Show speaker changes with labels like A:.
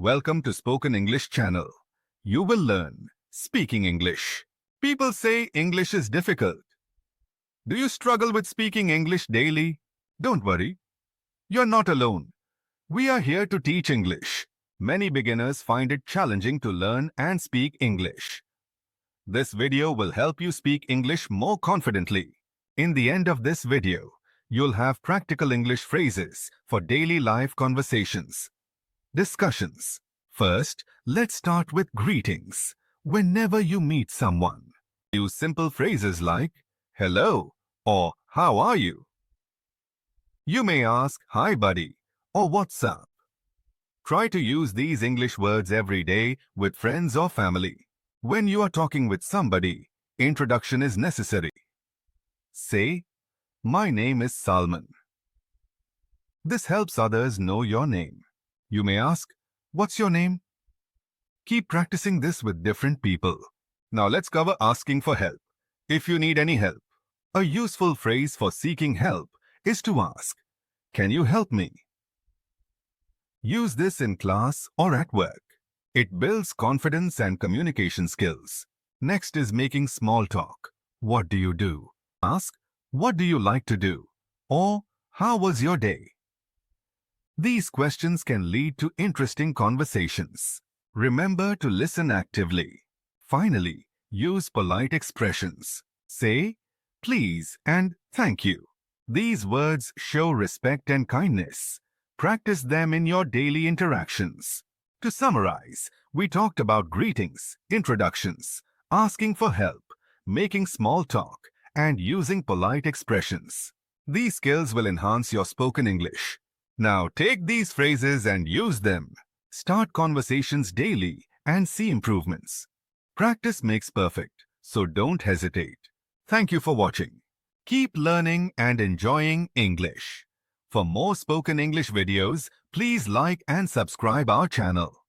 A: Welcome to Spoken English channel. You will learn speaking English. People say English is difficult. Do you struggle with speaking English daily? Don't worry. You're not alone. We are here to teach English. Many beginners find it challenging to learn and speak English. This video will help you speak English more confidently. In the end of this video, you'll have practical English phrases for daily life conversations. Discussions. First, let's start with greetings. Whenever you meet someone, use simple phrases like hello or how are you? You may ask hi buddy or what's up. Try to use these English words every day with friends or family. When you are talking with somebody, introduction is necessary. Say, my name is Salman. This helps others know your name. You may ask, what's your name? Keep practicing this with different people. Now let's cover asking for help. If you need any help, a useful phrase for seeking help is to ask, can you help me? Use this in class or at work. It builds confidence and communication skills. Next is making small talk. What do you do? Ask, what do you like to do? Or, how was your day? These questions can lead to interesting conversations. Remember to listen actively. Finally, use polite expressions. Say, please and thank you. These words show respect and kindness. Practice them in your daily interactions. To summarize, we talked about greetings, introductions, asking for help, making small talk, and using polite expressions. These skills will enhance your spoken English. Now take these phrases and use them. Start conversations daily and see improvements. Practice makes perfect, so don't hesitate. Thank you for watching. Keep learning and enjoying English. For more spoken English videos, please like and subscribe our channel.